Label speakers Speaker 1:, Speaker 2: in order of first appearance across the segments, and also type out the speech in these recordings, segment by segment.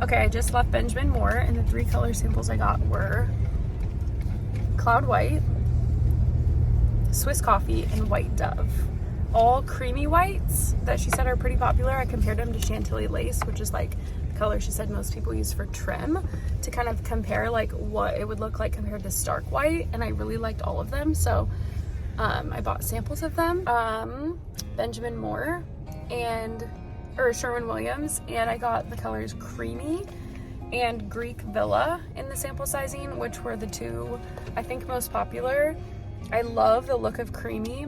Speaker 1: Okay, I just left Benjamin Moore, and the 3 color samples I got were Cloud White, Swiss Coffee, and White Dove. All creamy whites that she said are pretty popular. I compared them to Chantilly Lace, which is like the color she said most people use for trim, to kind of compare like what it would look like compared to stark white, and I really liked all of them, so I bought samples of them. Benjamin Moore or Sherwin-Williams, and I got the colors Creamy and Greek Villa in the sample sizing, which were the 2 I think most popular. I love the look of Creamy.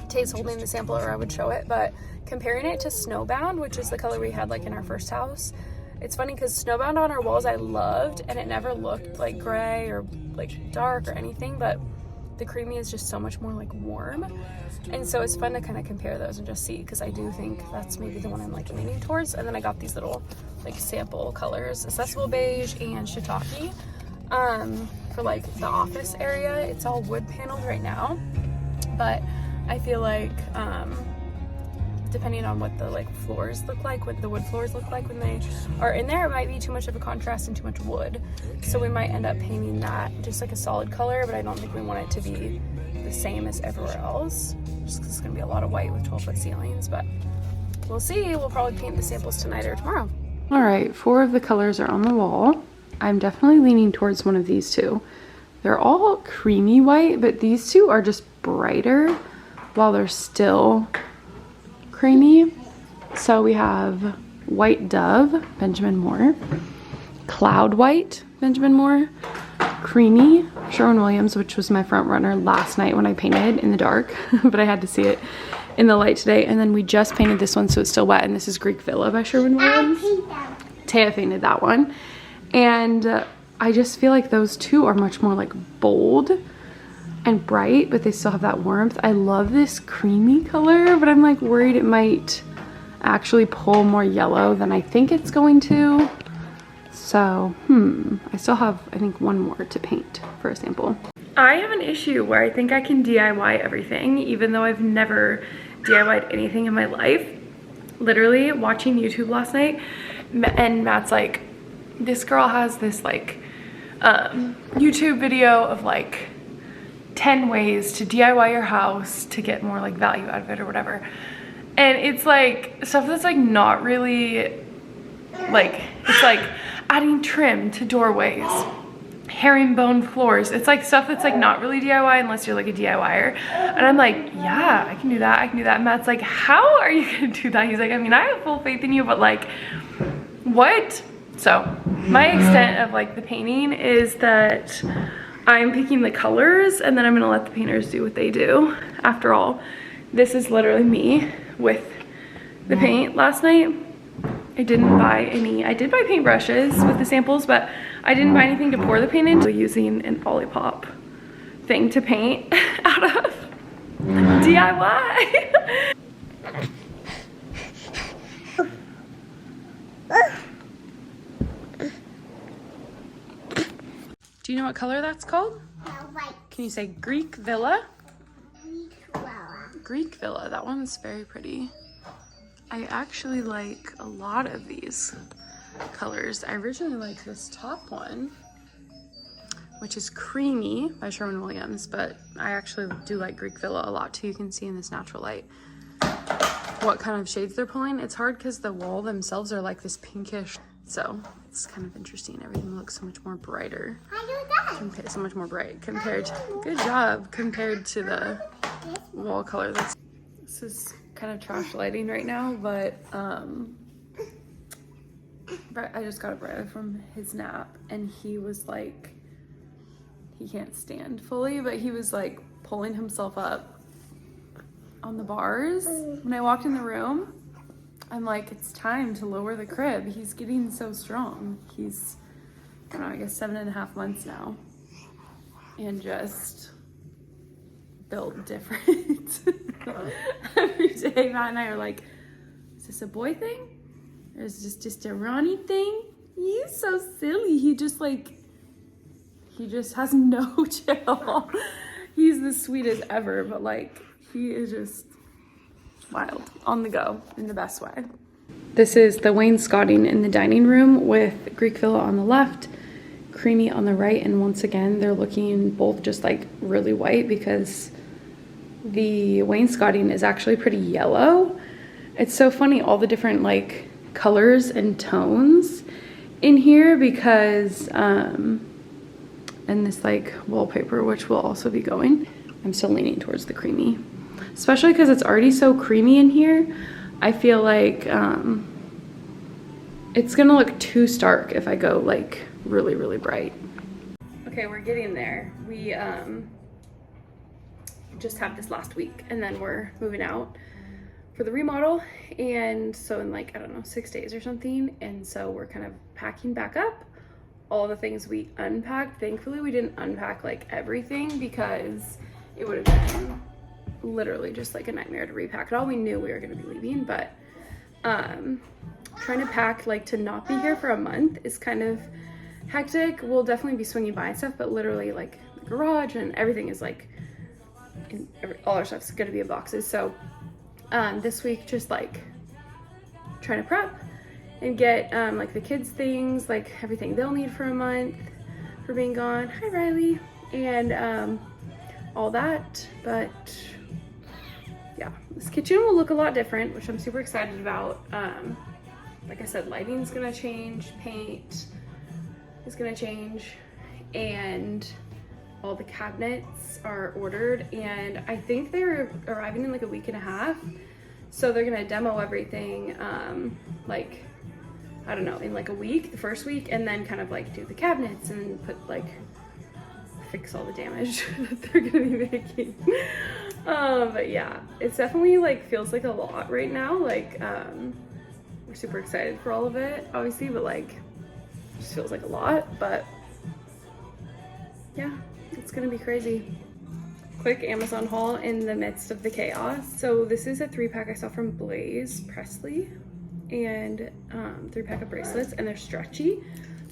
Speaker 1: Tay's holding the sample or I would show it, but comparing it to Snowbound, which is the color we had like in our first house, it's funny because Snowbound on our walls I loved, and it never looked like gray or like dark or anything, but the Creamy is just so much more like warm, and so it's fun to kind of compare those and just see, because I do think that's maybe the one I'm like leaning towards. And then I got these little like sample colors, Accessible Beige and Shiitake, for like the office area. It's all wood paneled right now, but I feel like depending on what the like floors look like, what the wood floors look like when they are in there, it might be too much of a contrast and too much wood. So we might end up painting that just like a solid color, but I don't think we want it to be the same as everywhere else, just because it's gonna be a lot of white with 12-foot ceilings, but we'll see. We'll probably paint the samples tonight or tomorrow. All right, 4 of the colors are on the wall. I'm definitely leaning towards one of these 2. They're all creamy white, but these 2 are just brighter while they're still creamy. So we have White Dove, Benjamin Moore, Cloud White, Benjamin Moore, Creamy, Sherwin-Williams, which was my front runner last night when I painted in the dark, but I had to see it in the light today. And then we just painted this one so it's still wet, and this is Greek Villa by Sherwin-Williams. Taya painted that one. And I just feel like those 2 are much more like bold and bright, but they still have that warmth. I love this creamy color, but I'm like worried it might actually pull more yellow than I think it's going to. So, I still have, I think, 1 more to paint for a sample. I have an issue where I think I can DIY everything, even though I've never DIY'd anything in my life. Literally watching YouTube last night, and Matt's like, this girl has this like YouTube video of like 10 ways to DIY your house to get more like value out of it or whatever. And it's like stuff that's like not really like, it's like adding trim to doorways, herringbone floors. It's like stuff that's like not really DIY unless you're like a DIYer. And I'm like, yeah, I can do that, I can do that. And Matt's like, how are you gonna do that? He's like, I mean, I have full faith in you, but like, what? So my extent of like the painting is that I'm picking the colors, and then I'm gonna let the painters do what they do. After all, this is literally me with the paint last night. I didn't buy any, I did buy paintbrushes with the samples, but I didn't buy anything to pour the paint into, using an Olipop thing to paint out of. DIY. Do you know what color that's called?
Speaker 2: White.
Speaker 1: Can you say Greek Villa?
Speaker 2: Greek Villa.
Speaker 1: Greek Villa, that one's very pretty. I actually like a lot of these colors. I originally liked this top one, which is Creamy by Sherwin-Williams, but I actually do like Greek Villa a lot too. You can see in this natural light what kind of shades they're pulling. It's hard because the wall themselves are like this pinkish, so it's kind of interesting. Everything looks so much more brighter. So much more bright compared to, good job, compared to the wall color. This is kind of trash lighting right now, but I just got Brett from his nap, and he was like, he can't stand fully, but he was like pulling himself up on the bars. When I walked in the room, I'm like, it's time to lower the crib. He's getting so strong. He's, I don't know, I guess 7.5 months now, and just built different. Every day Matt and I are like, is this a boy thing? Or is this just a Ronnie thing? He's so silly. He just has no chill. He's the sweetest ever, but like, he is just wild, on the go, in the best way. This is the wainscoting in the dining room with Greek Villa on the left, creamy on the right, and once again they're looking both just like really white because the wainscoting is actually pretty yellow. It's so funny, all the different like colors and tones in here because and this like wallpaper, which will also be going. I'm still leaning towards the creamy, especially because it's already so creamy in here. I feel like it's gonna look too stark if I go like really bright. Okay, we're getting there. We just have this last week and then we're moving out for the remodel, and so in like, I don't know, 6 days or something, and so we're kind of packing back up all the things we unpacked. Thankfully we didn't unpack like everything because it would have been literally just like a nightmare to repack it all. We knew we were going to be leaving, but trying to pack like to not be here for a month is kind of hectic. We'll definitely be swinging by and stuff, but literally like the garage and everything is like all our stuff's going to be in boxes. So this week just like trying to prep and get like the kids things, like everything they'll need for a month for being gone. Hi Riley. And all that. But yeah, this kitchen will look a lot different, which I'm super excited about. Like I said, lighting's gonna change, paint is gonna change, and all the cabinets are ordered, and I think they're arriving in like a week and a half. So they're gonna demo everything like, I don't know, in like a week, the first week, and then kind of like do the cabinets and put like, fix all the damage that they're gonna be making. But yeah, it's definitely like feels like a lot right now. Like we're super excited for all of it, obviously, but like it just feels like a lot. But yeah, it's gonna be crazy. Quick Amazon haul in the midst of the chaos. So this is a 3-pack I saw from Blaze Presley, and 3-pack of bracelets, and they're stretchy,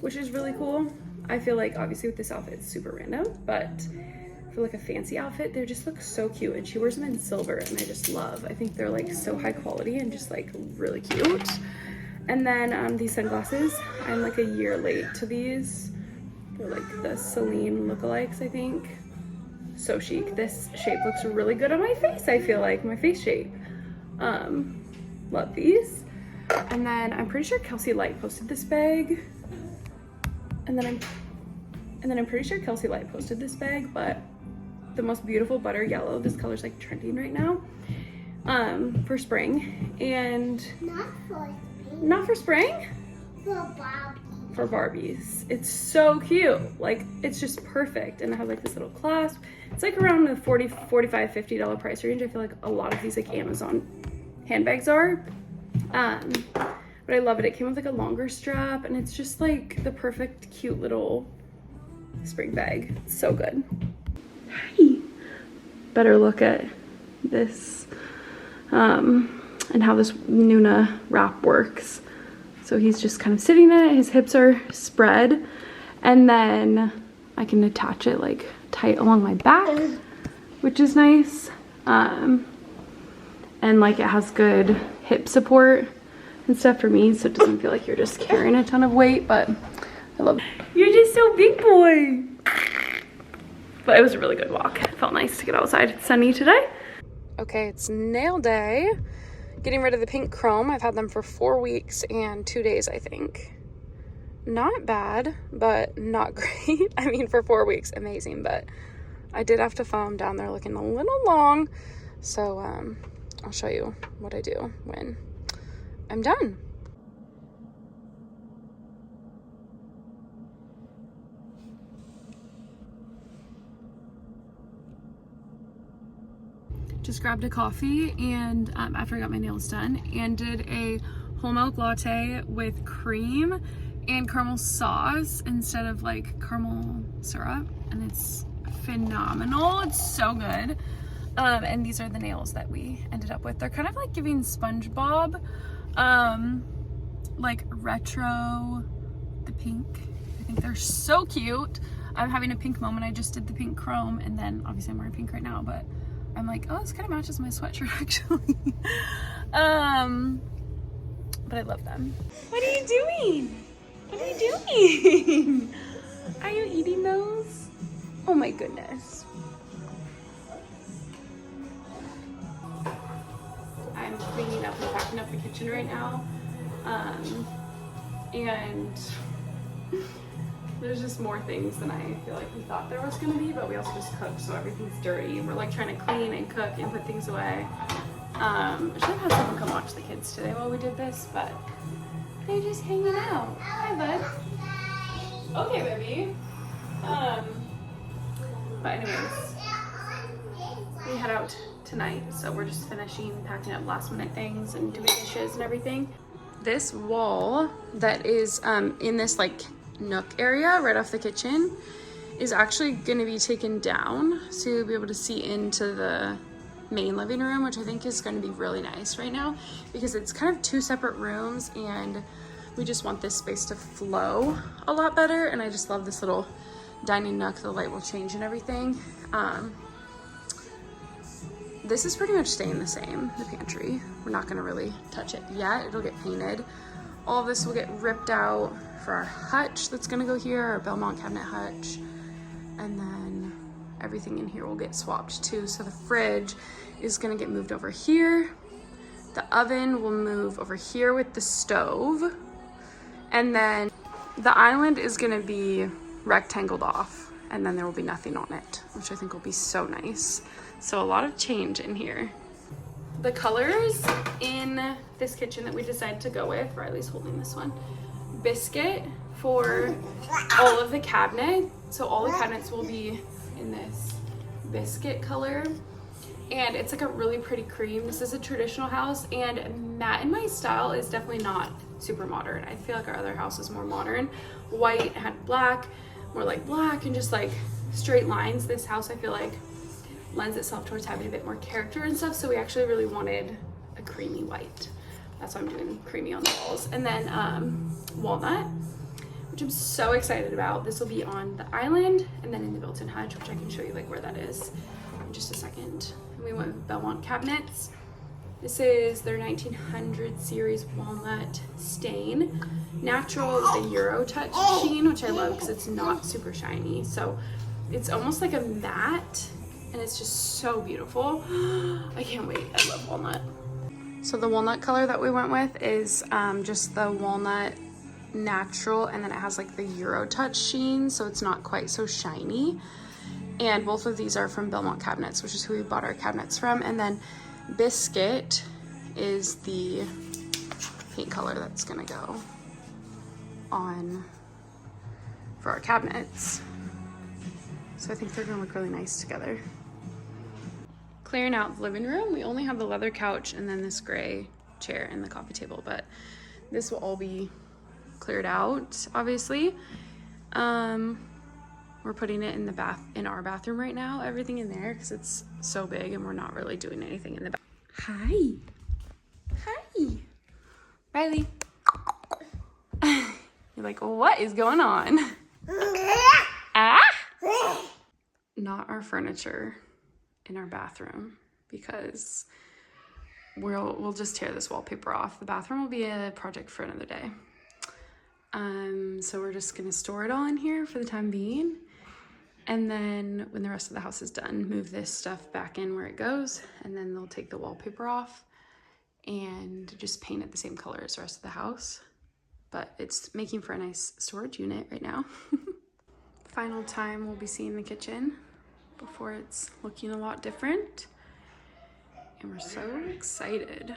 Speaker 1: which is really cool. I feel like obviously with this outfit it's super random, but for like a fancy outfit they just look so cute, and she wears them in silver and I just love. I think they're like so high quality and just like really cute. And then these sunglasses, I'm like a year late to these. They're like the Celine lookalikes, I think. So chic. This shape looks really good on my face, I feel like, my face shape. Love these. And then I'm pretty sure Kelsey Light posted this bag. And then I'm pretty sure Kelsey Light posted this bag, but the most beautiful butter yellow. This color's like trending right now for spring. And not for spring? For Barbies. It's so cute. Like, it's just perfect. And it has like this little clasp. It's like around the $40, $45, $50 price range. I feel like a lot of these like Amazon handbags are. But I love it. It came with like a longer strap, and it's just like the perfect cute little spring bag. It's so good. Hi. Better look at this and how this Nuna wrap works. So he's just kind of sitting in it, his hips are spread, and then I can attach it like tight along my back, which is nice. And like it has good hip support and stuff for me, so it doesn't feel like you're just carrying a ton of weight, but I love it. You're just so big, boy. But it was a really good walk. It felt nice to get outside. It's sunny today. Okay, it's nail day. Getting rid of the pink chrome. I've had them for 4 weeks and 2 days, I think. Not bad, but not great. I mean, for 4 weeks, amazing, but I did have to file them down. They're looking a little long, so I'll show you what I do when I'm done. Just grabbed a coffee and after I got my nails done, and did a whole milk latte with cream and caramel sauce instead of like caramel syrup, and it's phenomenal. It's so good. And these are the nails that we ended up with. They're kind of like giving SpongeBob like retro, the pink. I think they're so cute. I'm having a pink moment. I just did the pink chrome, and then obviously I'm wearing pink right now, but I'm like, oh, this kind of matches my sweatshirt actually. but I love them. What are you doing? What are you doing? Are you eating those? Oh my goodness. I'm cleaning up and packing up the kitchen right now. And there's just more things than I feel like we thought there was gonna be, but we also just cooked, so everything's dirty. We're like trying to clean and cook and put things away. I should have had someone come watch the kids today while we did this, but they're just hanging out. Hi, bud. Okay, baby. But anyways, we head out tonight, so we're just finishing packing up last minute things and doing dishes and everything. This wall that is in this like nook area right off the kitchen is actually going to be taken down, so you'll be able to see into the main living room, which I think is going to be really nice right now because it's kind of two separate rooms and we just want this space to flow a lot better. And I just love this little dining nook. The light will change and everything. This is pretty much staying the same, the pantry. We're not gonna really touch it yet. It'll get painted. All of this will get ripped out for our hutch that's gonna go here, our Belmont cabinet hutch. And then everything in here will get swapped too. So the fridge is gonna get moved over here. The oven will move over here with the stove. And then the island is gonna be rectangled off, and then there will be nothing on it, which I think will be so nice. So a lot of change in here. The colors in this kitchen that we decided to go with, Riley's holding this one, biscuit for all of the cabinet. So all the cabinets will be in this biscuit color. And it's like a really pretty cream. This is a traditional house, and Matt and my style is definitely not super modern. I feel like our other house is more modern. White had black, more like black, and just like straight lines. This house I feel like lends itself towards having a bit more character and stuff, so we actually really wanted a creamy white. That's why I'm doing creamy on the walls. And then walnut, which I'm so excited about. This will be on the island and then in the built-in hutch, which I can show you like where that is in just a second. And we went with Belmont cabinets. This is their 1900 series walnut stain. Natural with a Euro touch sheen, which I love because it's not super shiny. So it's almost like a matte, and it's just so beautiful. I can't wait. I love walnut. So the walnut color that we went with is just the walnut natural, and then it has like the Euro touch sheen, so it's not quite so shiny. And both of these are from Belmont Cabinets, which is who we bought our cabinets from. And then biscuit is the paint color that's gonna go on for our cabinets. So I think they're gonna look really nice together. Clearing out the living room, we only have the leather couch and then this gray chair and the coffee table, but this will all be cleared out, obviously. We're putting it in our bathroom right now, everything in there, because it's so big and we're not really doing anything in the bath. Hi. Hi. Riley. You're like, what is going on? Ah? Not our furniture in our bathroom, because we'll just tear this wallpaper off. The bathroom will be a project for another day. So we're just gonna store it all in here for the time being. And then when the rest of the house is done, move this stuff back in where it goes, and then they'll take the wallpaper off and just paint it the same color as the rest of the house. But it's making for a nice storage unit right now. Final time we'll be seeing the kitchen before it's looking a lot different. And we're so excited.